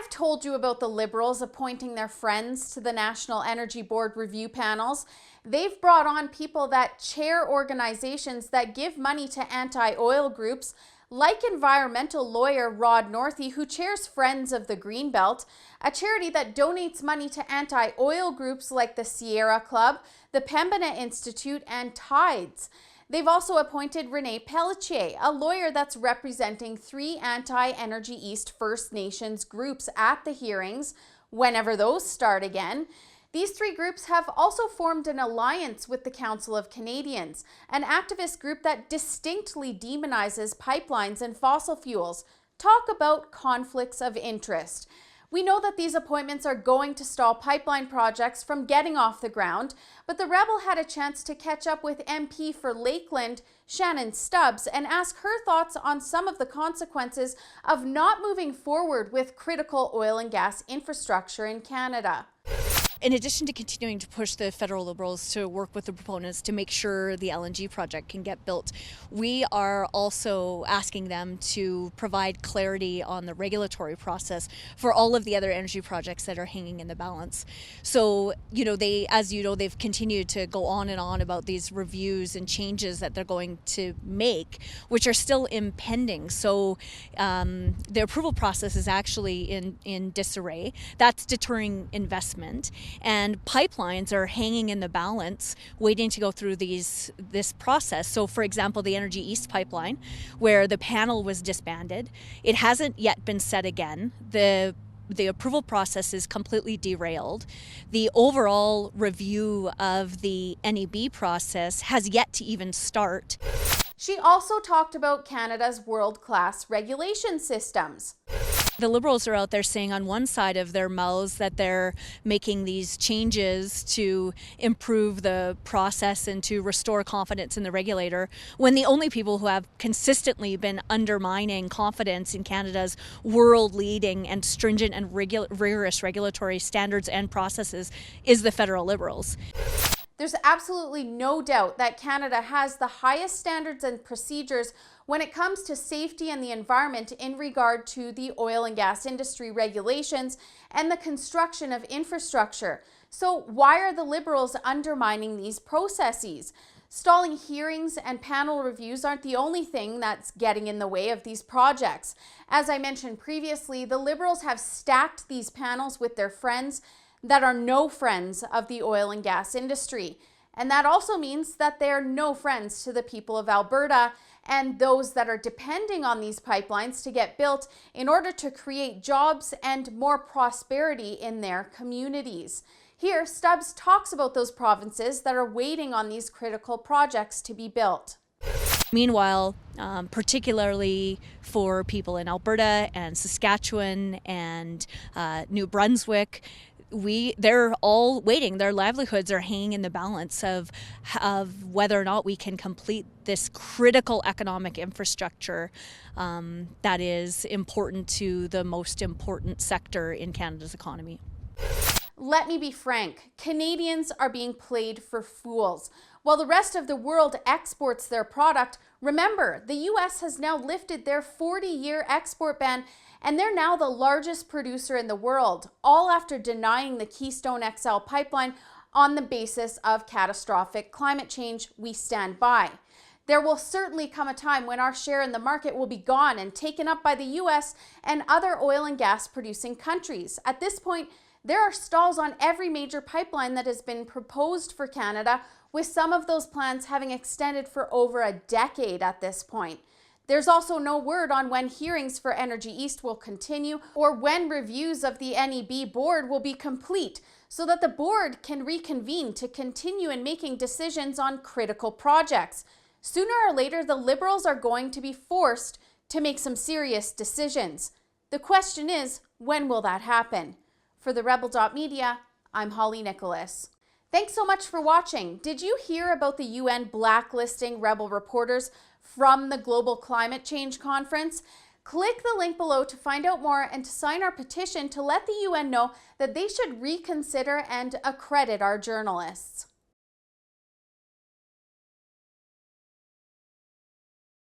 I've told you about the Liberals appointing their friends to the National Energy Board review panels. They've brought on people that chair organizations that give money to anti-oil groups, like environmental lawyer Rod Northey, who chairs Friends of the Greenbelt, a charity that donates money to anti-oil groups like the Sierra Club, the Pembina Institute, and Tides. They've also appointed Renee Pelletier, a lawyer that's representing 3 anti-Energy East First Nations groups at the hearings, whenever those start again. These 3 groups have also formed an alliance with the Council of Canadians, an activist group that distinctly demonizes pipelines and fossil fuels. Talk about conflicts of interest. We know that these appointments are going to stall pipeline projects from getting off the ground, but the Rebel had a chance to catch up with MP for Lakeland, Shannon Stubbs, and ask her thoughts on some of the consequences of not moving forward with critical oil and gas infrastructure in Canada. In addition to continuing to push the federal Liberals to work with the proponents to make sure the LNG project can get built, we are also asking them to provide clarity on the regulatory process for all of the other energy projects that are hanging in the balance. So, they've continued to go on and on about these reviews and changes that they're going to make, which are still impending. So the approval process is actually in disarray. That's deterring investment. And pipelines are hanging in the balance, waiting to go through this process. So, for example, the Energy East pipeline, where the panel was disbanded, it hasn't yet been set again. The approval process is completely derailed. The overall review of the NEB process has yet to even start. She also talked about Canada's world-class regulation systems. The Liberals are out there saying on one side of their mouths that they're making these changes to improve the process and to restore confidence in the regulator, when the only people who have consistently been undermining confidence in Canada's world-leading and stringent and rigorous regulatory standards and processes is the federal Liberals. There's absolutely no doubt that Canada has the highest standards and procedures when it comes to safety and the environment in regard to the oil and gas industry regulations and the construction of infrastructure. So why are the Liberals undermining these processes? Stalling hearings and panel reviews aren't the only thing that's getting in the way of these projects. As I mentioned previously, the Liberals have stacked these panels with their friends that are no friends of the oil and gas industry. And that also means that they're no friends to the people of Alberta and those that are depending on these pipelines to get built in order to create jobs and more prosperity in their communities. Here, Stubbs talks about those provinces that are waiting on these critical projects to be built. Meanwhile, particularly for people in Alberta and Saskatchewan and New Brunswick, they're all waiting. Their livelihoods are hanging in the balance of whether or not we can complete this critical economic infrastructure that is important to the most important sector in Canada's economy. Let me be frank, Canadians are being played for fools. While the rest of the world exports their product, remember, the US has now lifted their 40-year export ban, and they're now the largest producer in the world, all after denying the Keystone XL pipeline on the basis of catastrophic climate change. We stand by. There will certainly come a time when our share in the market will be gone and taken up by the US and other oil and gas producing countries. At this point, there are stalls on every major pipeline that has been proposed for Canada, with some of those plans having extended for over a decade at this point. There's also no word on when hearings for Energy East will continue or when reviews of the NEB board will be complete so that the board can reconvene to continue in making decisions on critical projects. Sooner or later, the Liberals are going to be forced to make some serious decisions. The question is, when will that happen? For the Rebel.media, I'm Holly Nicholas. Thanks so much for watching. Did you hear about the UN blacklisting Rebel reporters from the Global Climate Change Conference? Click the link below to find out more and to sign our petition to let the UN know that they should reconsider and accredit our journalists.